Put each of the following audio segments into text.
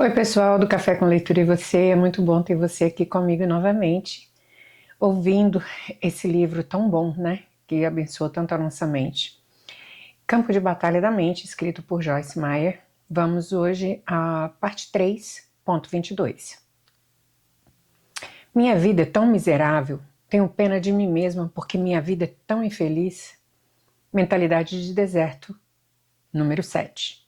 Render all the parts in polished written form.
Oi, pessoal do Café com Leitura e Você. É muito bom ter você aqui comigo novamente, ouvindo esse livro tão bom, né? Que abençoa tanto a nossa mente. Campo de Batalha da Mente, escrito por Joyce Meyer. Vamos hoje à parte 3.22. Minha vida é tão miserável, tenho pena de mim mesma porque minha vida é tão infeliz. Mentalidade de deserto, número 7.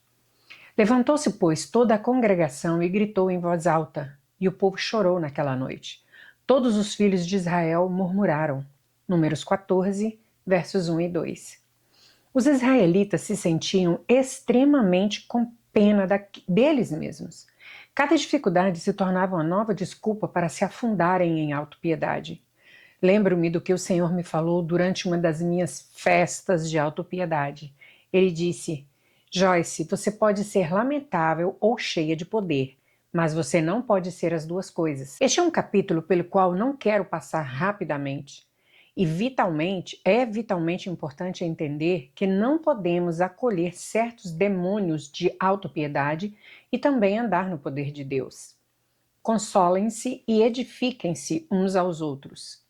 Levantou-se, pois, toda a congregação e gritou em voz alta, e o povo chorou naquela noite. Todos os filhos de Israel murmuraram. Números 14, versos 1 e 2. Os israelitas se sentiam extremamente com pena deles mesmos. Cada dificuldade se tornava uma nova desculpa para se afundarem em autopiedade. Lembro-me do que o Senhor me falou durante uma das minhas festas de autopiedade. Ele disse: Joyce, você pode ser lamentável ou cheia de poder, mas você não pode ser as duas coisas. Este é um capítulo pelo qual não quero passar rapidamente. E é vitalmente importante entender que não podemos acolher certos demônios de autopiedade e também andar no poder de Deus. Consolem-se e edifiquem-se uns aos outros.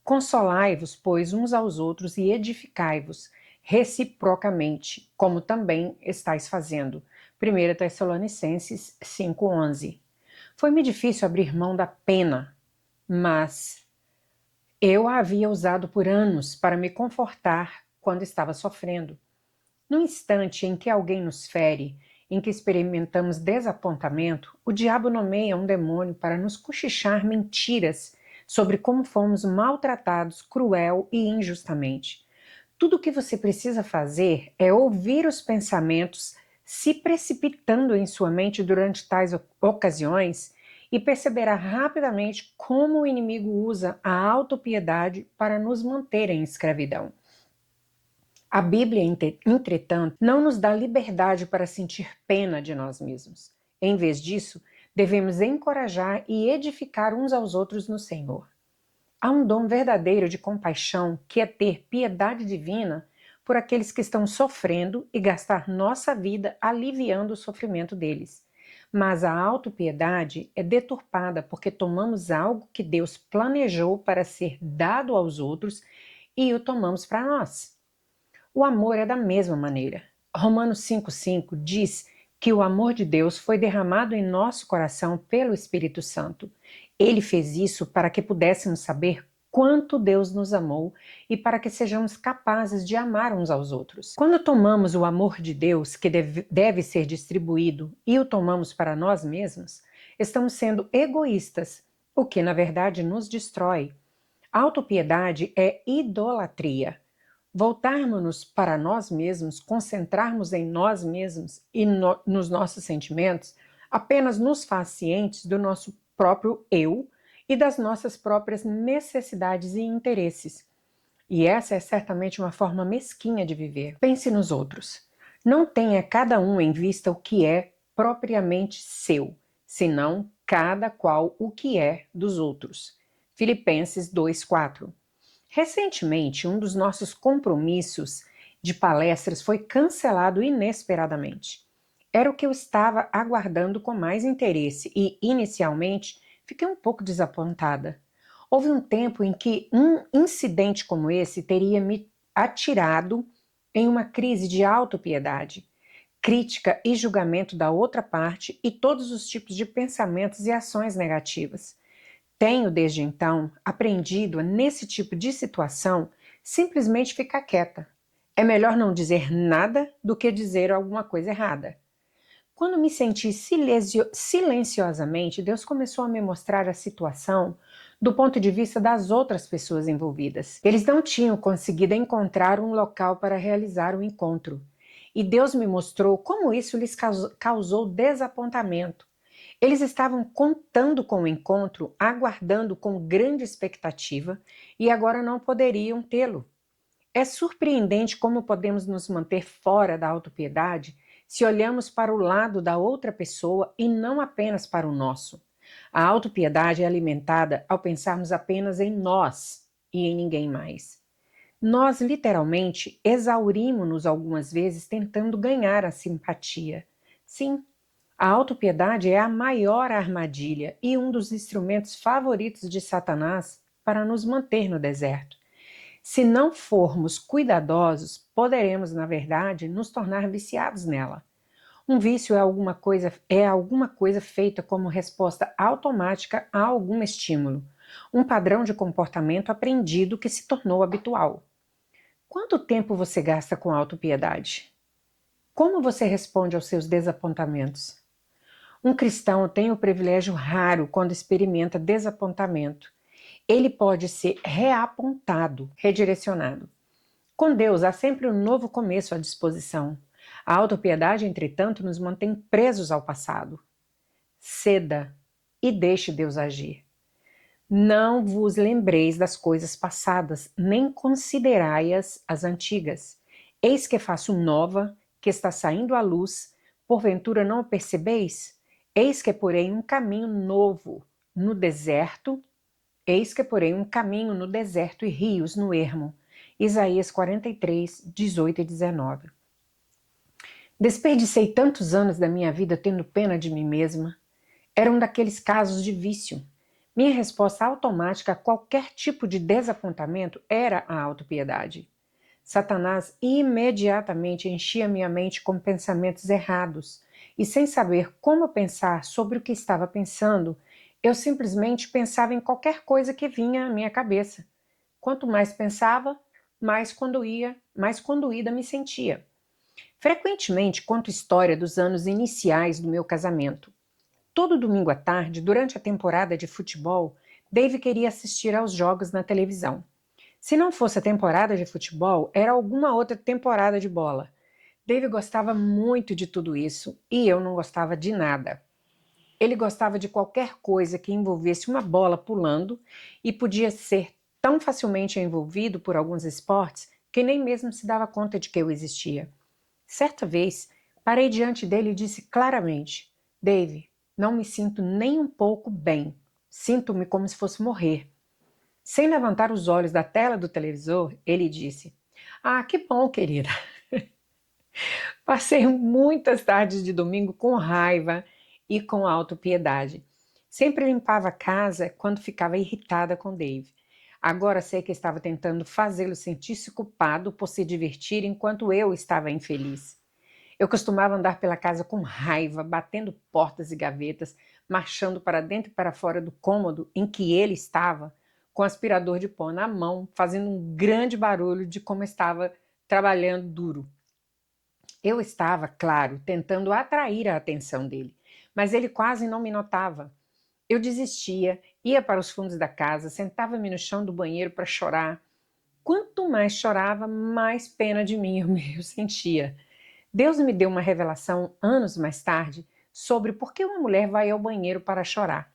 Consolai-vos, pois, uns aos outros e edificai-vos reciprocamente, como também estáis fazendo. 1 Tessalonicenses 5:11. Foi-me difícil abrir mão da pena, mas eu a havia usado por anos para me confortar quando estava sofrendo. No instante em que alguém nos fere, em que experimentamos desapontamento, o diabo nomeia um demônio para nos cochichar mentiras sobre como fomos maltratados cruel e injustamente. Tudo o que você precisa fazer é ouvir os pensamentos se precipitando em sua mente durante tais ocasiões e perceberá rapidamente como o inimigo usa a autopiedade para nos manter em escravidão. A Bíblia, entretanto, não nos dá liberdade para sentir pena de nós mesmos. Em vez disso, devemos encorajar e edificar uns aos outros no Senhor. Há um dom verdadeiro de compaixão que é ter piedade divina por aqueles que estão sofrendo e gastar nossa vida aliviando o sofrimento deles. Mas a autopiedade é deturpada porque tomamos algo que Deus planejou para ser dado aos outros e o tomamos para nós. O amor é da mesma maneira. Romanos 5,5 diz que o amor de Deus foi derramado em nosso coração pelo Espírito Santo. Ele fez isso para que pudéssemos saber quanto Deus nos amou e para que sejamos capazes de amar uns aos outros. Quando tomamos o amor de Deus, que deve ser distribuído, e o tomamos para nós mesmos, estamos sendo egoístas, o que na verdade nos destrói. Autopiedade é idolatria. Voltarmos-nos para nós mesmos, concentrarmos em nós mesmos e nos nossos sentimentos, apenas nos faz cientes do nosso próprio eu e das nossas próprias necessidades e interesses. E essa é certamente uma forma mesquinha de viver. Pense nos outros. Não tenha cada um em vista o que é propriamente seu, senão cada qual o que é dos outros. Filipenses 2:4. Recentemente, um dos nossos compromissos de palestras foi cancelado inesperadamente. Era o que eu estava aguardando com mais interesse e, inicialmente, fiquei um pouco desapontada. Houve um tempo em que um incidente como esse teria me atirado em uma crise de autopiedade, crítica e julgamento da outra parte e todos os tipos de pensamentos e ações negativas. Tenho, desde então, aprendido a, nesse tipo de situação, simplesmente ficar quieta. É melhor não dizer nada do que dizer alguma coisa errada. Quando me senti silenciosamente, Deus começou a me mostrar a situação do ponto de vista das outras pessoas envolvidas. Eles não tinham conseguido encontrar um local para realizar o encontro. E Deus me mostrou como isso lhes causou desapontamento. Eles estavam contando com o encontro, aguardando com grande expectativa e agora não poderiam tê-lo. É surpreendente como podemos nos manter fora da autopiedade se olhamos para o lado da outra pessoa e não apenas para o nosso. A autopiedade é alimentada ao pensarmos apenas em nós e em ninguém mais. Nós, literalmente, exaurimos-nos algumas vezes tentando ganhar a simpatia. Sim, A autopiedade é a maior armadilha e um dos instrumentos favoritos de Satanás para nos manter no deserto. Se não formos cuidadosos, poderemos, na verdade, nos tornar viciados nela. Um vício é alguma coisa feita como resposta automática a algum estímulo, um padrão de comportamento aprendido que se tornou habitual. Quanto tempo você gasta com autopiedade? Como você responde aos seus desapontamentos? Um cristão tem o privilégio raro quando experimenta desapontamento. Ele pode ser reapontado, redirecionado. Com Deus há sempre um novo começo à disposição. A autopiedade, entretanto, nos mantém presos ao passado. Ceda e deixe Deus agir. Não vos lembreis das coisas passadas, nem considerai-as as antigas. Eis que faço nova, que está saindo à luz, porventura não o percebeis? Eis que porém um caminho novo no deserto, eis que porém um caminho no deserto e rios no ermo. Isaías 43, 18 e 19. Desperdicei tantos anos da minha vida tendo pena de mim mesma. Era um daqueles casos de vício. Minha resposta automática a qualquer tipo de desapontamento era a autopiedade. Satanás imediatamente enchia minha mente com pensamentos errados, e sem saber como pensar sobre o que estava pensando, eu simplesmente pensava em qualquer coisa que vinha à minha cabeça. Quanto mais pensava, mais conduída me sentia. Frequentemente conto história dos anos iniciais do meu casamento. Todo domingo à tarde, durante a temporada de futebol, Dave queria assistir aos jogos na televisão. Se não fosse a temporada de futebol, era alguma outra temporada de bola. Dave gostava muito de tudo isso e eu não gostava de nada. Ele gostava de qualquer coisa que envolvesse uma bola pulando e podia ser tão facilmente envolvido por alguns esportes que nem mesmo se dava conta de que eu existia. Certa vez, parei diante dele e disse claramente: Dave, não me sinto nem um pouco bem. Sinto-me como se fosse morrer. Sem levantar os olhos da tela do televisor, ele disse: Ah, que bom, querida. Passei muitas tardes de domingo com raiva e com autopiedade. Sempre limpava a casa quando ficava irritada com Dave. Agora sei que estava tentando fazê-lo sentir-se culpado por se divertir enquanto eu estava infeliz. Eu costumava andar pela casa com raiva, batendo portas e gavetas, marchando para dentro e para fora do cômodo em que ele estava, com o aspirador de pó na mão, fazendo um grande barulho de como estava trabalhando duro. Eu estava, claro, tentando atrair a atenção dele, mas ele quase não me notava. Eu desistia, ia para os fundos da casa, sentava-me no chão do banheiro para chorar. Quanto mais chorava, mais pena de mim eu sentia. Deus me deu uma revelação anos mais tarde sobre por que uma mulher vai ao banheiro para chorar.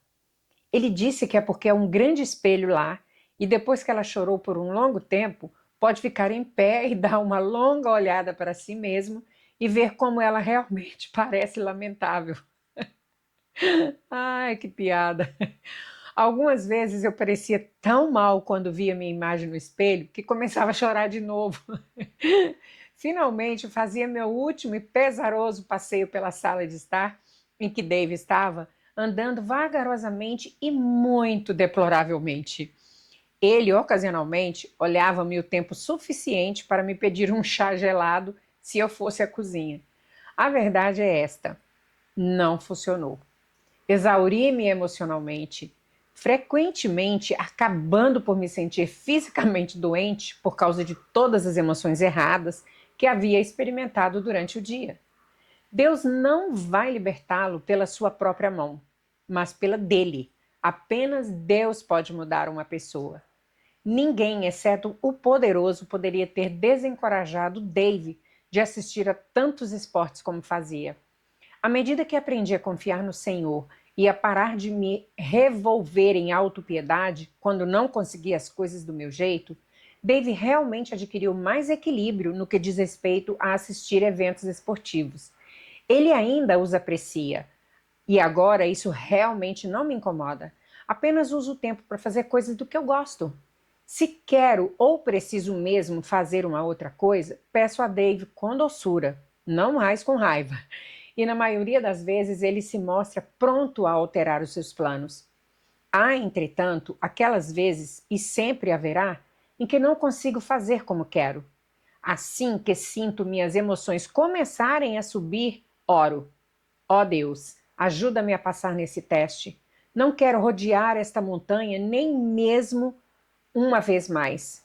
Ele disse que é porque é um grande espelho lá e depois que ela chorou por um longo tempo, pode ficar em pé e dar uma longa olhada para si mesma e ver como ela realmente parece lamentável. Ai, que piada! Algumas vezes eu parecia tão mal quando via minha imagem no espelho que começava a chorar de novo. Finalmente fazia meu último e pesaroso passeio pela sala de estar em que Dave estava, andando vagarosamente e muito deploravelmente. Ele, ocasionalmente, olhava-me o tempo suficiente para me pedir um chá gelado se eu fosse à cozinha. A verdade é esta: não funcionou. Exauri-me emocionalmente, frequentemente acabando por me sentir fisicamente doente por causa de todas as emoções erradas que havia experimentado durante o dia. Deus não vai libertá-lo pela sua própria mão, mas pela dele. Apenas Deus pode mudar uma pessoa. Ninguém, exceto o poderoso, poderia ter desencorajado Dave de assistir a tantos esportes como fazia. À medida que aprendi a confiar no Senhor e a parar de me revolver em autopiedade quando não conseguia as coisas do meu jeito, Dave realmente adquiriu mais equilíbrio no que diz respeito a assistir eventos esportivos. Ele ainda os aprecia, e agora isso realmente não me incomoda. Apenas uso o tempo para fazer coisas do que eu gosto. Se quero ou preciso mesmo fazer uma outra coisa, peço a Dave com doçura, não mais com raiva. e na maioria das vezes ele se mostra pronto a alterar os seus planos. Há, entretanto, aquelas vezes, e sempre haverá, em que não consigo fazer como quero. Assim que sinto minhas emoções começarem a subir, oro. Ó Deus, ajuda-me a passar nesse teste. Não quero rodear esta montanha nem mesmo uma vez mais.